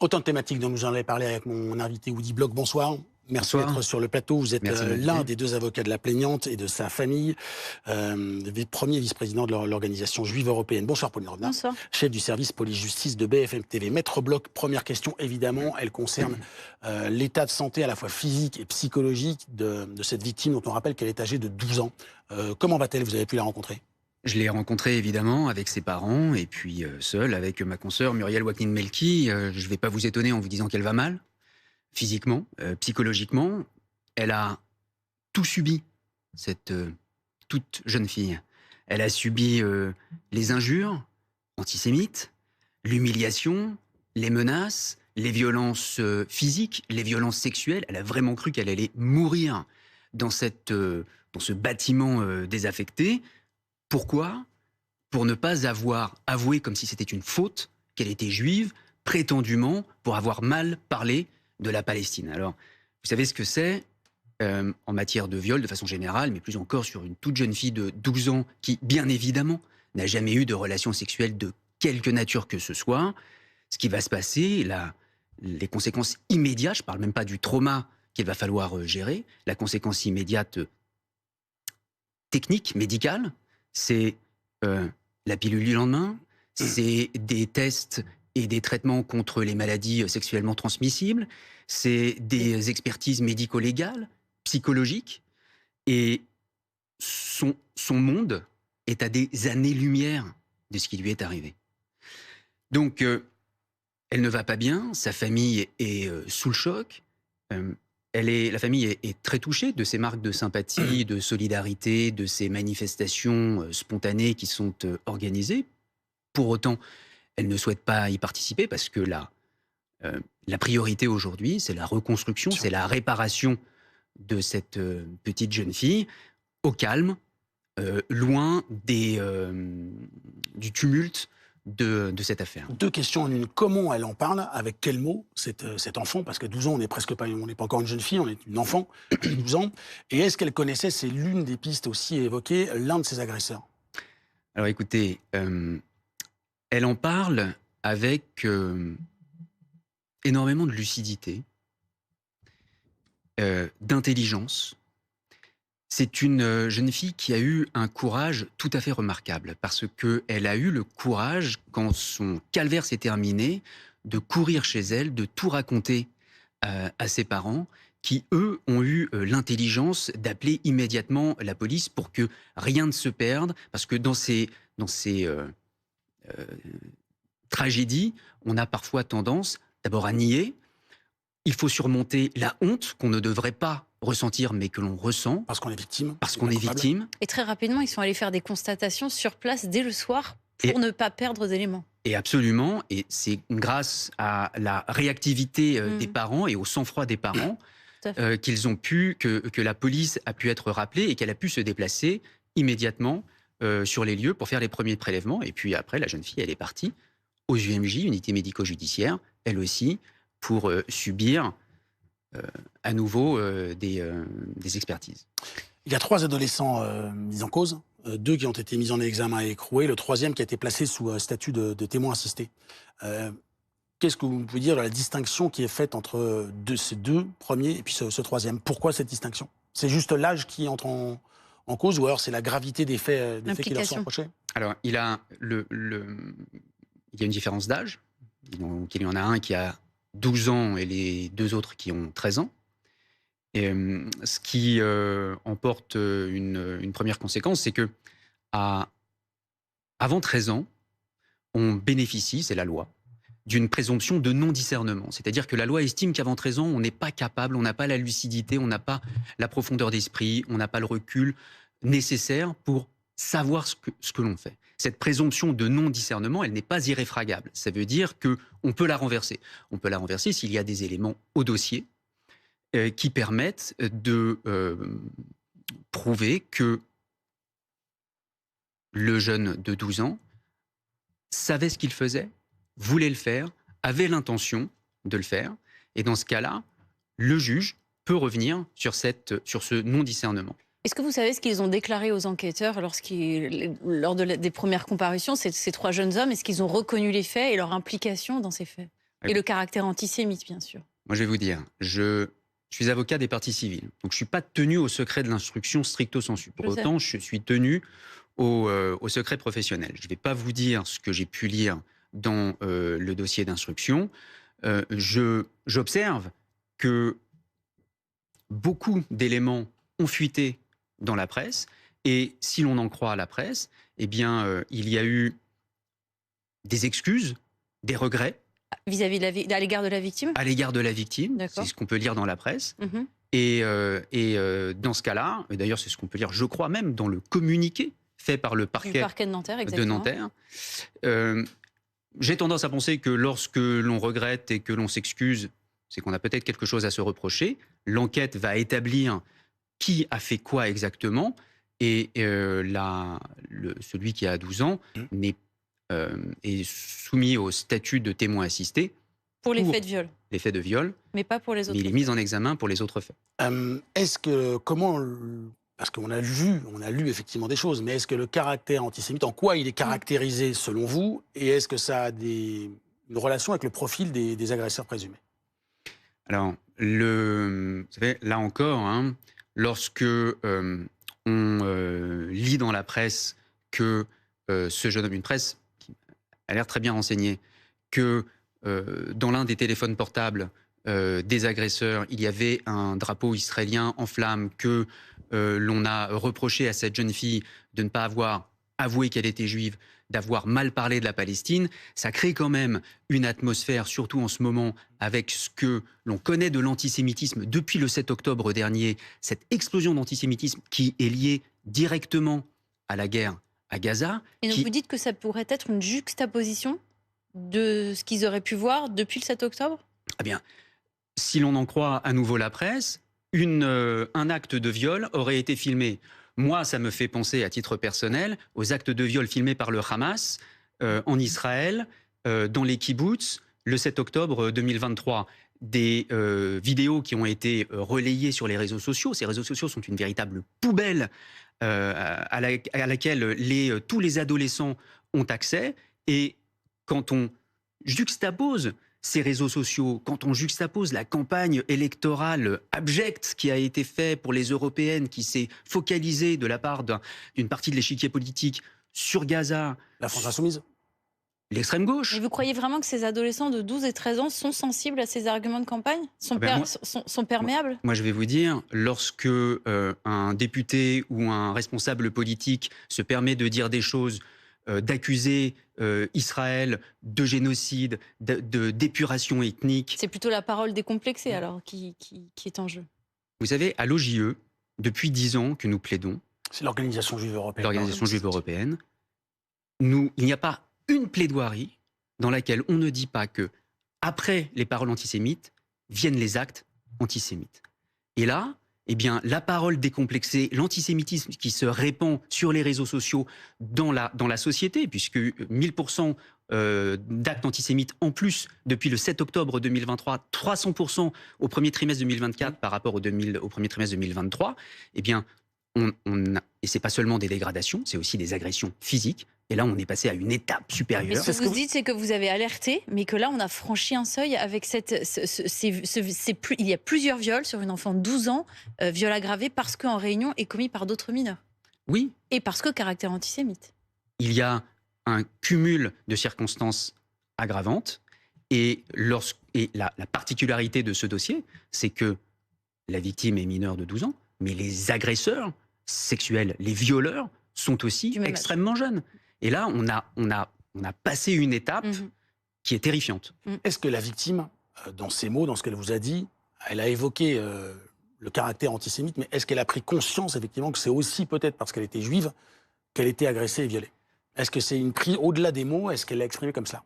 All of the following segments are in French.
Autant de thématiques dont nous en avons parlé avec mon invité Woody Bloch. Bonsoir. Merci Bonsoir. d'être sur le plateau. Vous êtes Merci de l'un m'inviter. des deux avocats de la plaignante et de sa famille, premier vice-président de l'organisation juive européenne. Bonsoir, Pauline Rovna, Bonsoir. chef du service police-justice de BFM TV. Maître Bloch, première question, évidemment, elle concerne l'état de santé à la fois physique et psychologique de cette victime dont on rappelle qu'elle est âgée de 12 ans. Comment va-t-elle? Vous avez pu la rencontrer? Je l'ai rencontré évidemment avec ses parents et puis seul avec ma consoeur Muriel Waknin-Melki. Je ne vais pas vous étonner en vous disant qu'elle va mal, physiquement, psychologiquement. Elle a tout subi, cette toute jeune fille. Elle a subi les injures antisémites, l'humiliation, les menaces, les violences physiques, les violences sexuelles. Elle a vraiment cru qu'elle allait mourir dans ce bâtiment désaffecté. Pourquoi? Pour ne pas avoir avoué comme si c'était une faute qu'elle était juive, prétendument pour avoir mal parlé de la Palestine. Alors, vous savez ce que c'est en matière de viol de façon générale, mais plus encore sur une toute jeune fille de 12 ans qui, bien évidemment, n'a jamais eu de relation sexuelle de quelque nature que ce soit. Ce qui va se passer, les conséquences immédiates, je ne parle même pas du trauma qu'il va falloir gérer, la conséquence immédiate technique, médicale, c'est la pilule du lendemain, c'est des tests et des traitements contre les maladies sexuellement transmissibles, c'est des expertises médico-légales, psychologiques, et son monde est à des années-lumière de ce qui lui est arrivé. Donc, elle ne va pas bien, sa famille est sous le choc, la famille est très touchée de ces marques de sympathie, de solidarité, de ces manifestations spontanées qui sont organisées. Pour autant, elle ne souhaite pas y participer parce que la priorité aujourd'hui, c'est la reconstruction, c'est la réparation de cette petite jeune fille au calme, loin du tumulte de cette affaire. Deux questions en une. Comment elle en parle? Avec quels mots, cet enfant? Parce qu'à 12 ans, on n'est pas encore une jeune fille, on est une enfant à 12 ans. Et est-ce qu'elle connaissait, c'est l'une des pistes aussi évoquées, l'un de ses agresseurs? Alors écoutez, elle en parle avec énormément de lucidité, d'intelligence. C'est une jeune fille qui a eu un courage tout à fait remarquable parce qu'elle a eu le courage, quand son calvaire s'est terminé, de courir chez elle, de tout raconter à ses parents qui, eux, ont eu l'intelligence d'appeler immédiatement la police pour que rien ne se perde, parce que dans ces tragédies, on a parfois tendance d'abord à nier. Il faut surmonter la honte qu'on ne devrait pas ressentir, mais que l'on ressent. Parce qu'on est victime. Parce qu'on est victime. Et très rapidement, ils sont allés faire des constatations sur place dès le soir pour ne pas perdre d'éléments. Et absolument, et c'est grâce à la réactivité des parents et au sang-froid des parents qu'ils ont pu, que la police a pu être rappelée et qu'elle a pu se déplacer immédiatement sur les lieux pour faire les premiers prélèvements. Et puis après, la jeune fille, elle est partie aux UMJ, unités médico-judiciaires, elle aussi, pour subir à nouveau des expertises. Il y a 3 adolescents mis en cause, 2 qui ont été mis en examen et écroués, le 3e qui a été placé sous statut de témoin assisté. Qu'est-ce que vous pouvez dire de la distinction qui est faite entre ces 2 premiers et puis ce 3e? Pourquoi cette distinction? C'est juste l'âge qui entre en cause, ou alors c'est la gravité des faits qui leur sont reprochés? Alors, il y a une différence d'âge. Donc, il y en a un qui a 12 ans et les 2 autres qui ont 13 ans. Et ce qui emporte une première conséquence, c'est que avant 13 ans, on bénéficie, c'est la loi, d'une présomption de non-discernement. C'est-à-dire que la loi estime qu'avant 13 ans, on n'est pas capable, on n'a pas la lucidité, on n'a pas la profondeur d'esprit, on n'a pas le recul nécessaire pour savoir ce que l'on fait. Cette présomption de non-discernement, elle n'est pas irréfragable. Ça veut dire qu'on peut la renverser. On peut la renverser s'il y a des éléments au dossier qui permettent de prouver que le jeune de 12 ans savait ce qu'il faisait, voulait le faire, avait l'intention de le faire. Et dans ce cas-là, le juge peut revenir sur ce non-discernement. Est-ce que vous savez ce qu'ils ont déclaré aux enquêteurs lors des premières comparutions, ces 3 jeunes hommes? Est-ce qu'ils ont reconnu les faits et leur implication dans ces faits? Et le caractère antisémite, bien sûr. Moi, je vais vous dire, je suis avocat des parties civiles. Donc, je ne suis pas tenu au secret de l'instruction stricto sensu. Pour autant, je suis tenu au secret professionnel. Je ne vais pas vous dire ce que j'ai pu lire dans le dossier d'instruction. J'observe que beaucoup d'éléments ont fuité dans la presse. Et si l'on en croit à la presse, eh bien, il y a eu des excuses, des regrets. Vis-à-vis à l'égard de la victime? À l'égard de la victime, c'est ce qu'on peut lire dans la presse. Et dans ce cas-là, d'ailleurs c'est ce qu'on peut lire, je crois même, dans le communiqué fait par le parquet de Nanterre. J'ai tendance à penser que lorsque l'on regrette et que l'on s'excuse, c'est qu'on a peut-être quelque chose à se reprocher. L'enquête va établir qui a fait quoi exactement. Et celui qui a 12 ans est soumis au statut de témoin assisté. Pour les faits de viol. Les faits de viol. Mais pas pour les autres. Mais il est mis en examen pour les autres faits. Parce qu'on a lu effectivement des choses, mais est-ce que le caractère antisémite, en quoi il est caractérisé selon vous, et est-ce que ça a une relation avec le profil des agresseurs présumés? Alors, vous savez, là encore, lorsque on lit dans la presse que ce jeune homme, une presse qui a l'air très bien renseignée, que dans l'un des téléphones portables des agresseurs, il y avait un drapeau israélien en flammes, que l'on a reproché à cette jeune fille de ne pas avoir avoué qu'elle était juive, d'avoir mal parlé de la Palestine, ça crée quand même une atmosphère, surtout en ce moment, avec ce que l'on connaît de l'antisémitisme depuis le 7 octobre dernier, cette explosion d'antisémitisme qui est liée directement à la guerre à Gaza. Et donc vous dites que ça pourrait être une juxtaposition de ce qu'ils auraient pu voir depuis le 7 octobre? Eh bien, si l'on en croit à nouveau la presse, un acte de viol aurait été filmé. Moi, ça me fait penser, à titre personnel, aux actes de viol filmés par le Hamas en Israël, dans les kibboutz, le 7 octobre 2023. Des vidéos qui ont été relayées sur les réseaux sociaux. Ces réseaux sociaux sont une véritable poubelle à laquelle tous les adolescents ont accès. Et quand on juxtapose ces réseaux sociaux, quand on juxtapose la campagne électorale abjecte qui a été faite pour les européennes, qui s'est focalisée de la part d'une partie de l'échiquier politique sur Gaza. La France insoumise. L'extrême gauche. Et vous croyez vraiment que ces adolescents de 12 et 13 ans sont sensibles à ces arguments de campagne? Sont perméables? Moi, je vais vous dire, lorsque un député ou un responsable politique se permet de dire des choses, d'accuser Israël de génocide, d'épuration ethnique. C'est plutôt la parole décomplexée alors qui est en jeu. Vous savez, à l'OJE, depuis 10 ans que nous plaidons. C'est l'Organisation juive européenne. L'Organisation juive européenne. Il n'y a pas une plaidoirie dans laquelle on ne dit pas que, après les paroles antisémites, viennent les actes antisémites. Et là, eh bien, la parole décomplexée, l'antisémitisme qui se répand sur les réseaux sociaux dans la société, puisque 1000% d'actes antisémites en plus depuis le 7 octobre 2023, 300% au premier trimestre 2024 par rapport au premier trimestre 2023, eh bien, et c'est pas seulement des dégradations, c'est aussi des agressions physiques. Et là, on est passé à une étape supérieure. Mais ce que vous dites, c'est que vous avez alerté, mais que là, on a franchi un seuil avec il y a plusieurs viols sur une enfant de 12 ans, viol aggravé parce qu'en Réunion est commis par d'autres mineurs. Oui. Et parce que caractère antisémite. Il y a un cumul de circonstances aggravantes. Et la particularité de ce dossier, c'est que la victime est mineure de 12 ans, mais les agresseurs sexuels, les violeurs, sont aussi extrêmement jeunes. Et là, on a passé une étape qui est terrifiante. Est-ce que la victime, dans ses mots, dans ce qu'elle vous a dit, elle a évoqué le caractère antisémite, mais est-ce qu'elle a pris conscience, effectivement, que c'est aussi peut-être parce qu'elle était juive qu'elle était agressée et violée? Est-ce que c'est une crise au-delà des mots? Est-ce qu'elle l'a exprimé comme cela?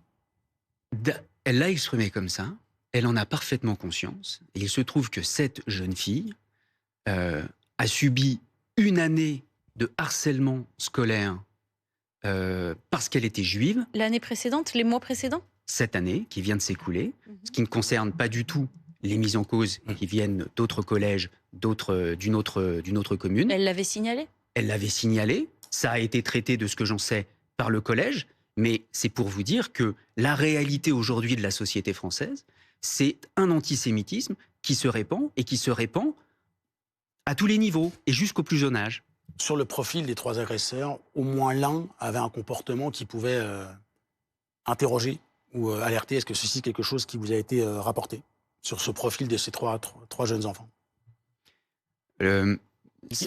Elle l'a exprimé comme ça. Elle en a parfaitement conscience. Et il se trouve que cette jeune fille a subi une année de harcèlement scolaire parce qu'elle était juive. L'année précédente, les mois précédents? Cette année, qui vient de s'écouler, ce qui ne concerne pas du tout les mises en cause qui viennent d'autres collèges, d'une autre commune. Elle l'avait signalé? Elle l'avait signalé. Ça a été traité, de ce que j'en sais, par le collège. Mais c'est pour vous dire que la réalité aujourd'hui de la société française, c'est un antisémitisme qui se répand et qui se répand à tous les niveaux et jusqu'au plus jeune âge. Sur le profil des 3 agresseurs, au moins l'un avait un comportement qui pouvait interroger ou alerter. Est-ce que ceci est quelque chose qui vous a été rapporté sur ce profil de ces trois jeunes enfants?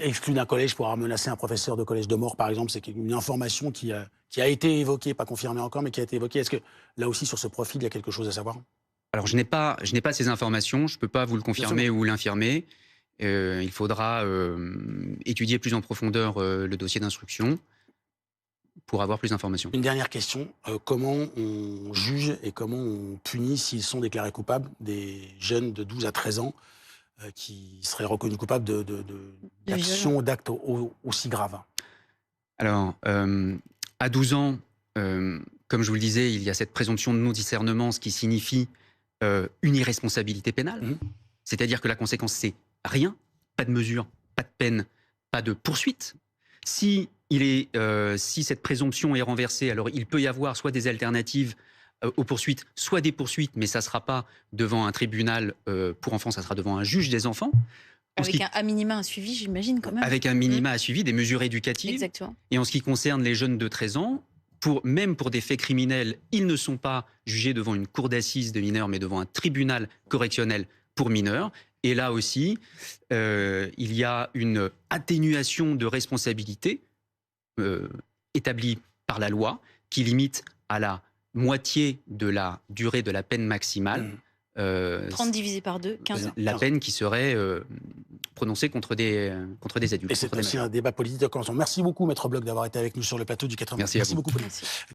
Exclu d'un collège pour avoir menacé un professeur de collège de mort, par exemple, c'est une information qui a été évoquée, pas confirmée encore, mais qui a été évoquée. Est-ce que là aussi, sur ce profil, il y a quelque chose à savoir? Alors, je n'ai pas ces informations, je ne peux pas vous le confirmer ou l'infirmer. Il faudra étudier plus en profondeur le dossier d'instruction pour avoir plus d'informations. Une dernière question. Comment on juge et comment on punit, s'ils sont déclarés coupables, des jeunes de 12 à 13 ans qui seraient reconnus coupables d'actions, d'actes aussi graves? Alors, à 12 ans, comme je vous le disais, il y a cette présomption de non-discernement, ce qui signifie une irresponsabilité pénale. C'est-à-dire que la conséquence, c'est rien, pas de mesure, pas de peine, pas de poursuite. Si cette présomption est renversée, alors il peut y avoir soit des alternatives aux poursuites, soit des poursuites, mais ça ne sera pas devant un tribunal pour enfants, ça sera devant un juge des enfants. Avec un minima à suivi, j'imagine, quand même. Avec un minima à suivi, des mesures éducatives. Exactement. Et en ce qui concerne les jeunes de 13 ans, même pour des faits criminels, ils ne sont pas jugés devant une cour d'assises de mineurs, mais devant un tribunal correctionnel pour mineurs. Et là aussi, il y a une atténuation de responsabilité établie par la loi qui limite à la moitié de la durée de la peine maximale. 30 divisé par 2, 15 ans. La peine qui serait prononcée contre des adultes. Et c'est aussi un débat politique de canton. Merci beaucoup, Maître Bloch, d'avoir été avec nous sur le plateau du 80. Merci à vous. Beaucoup, Pauline. Merci.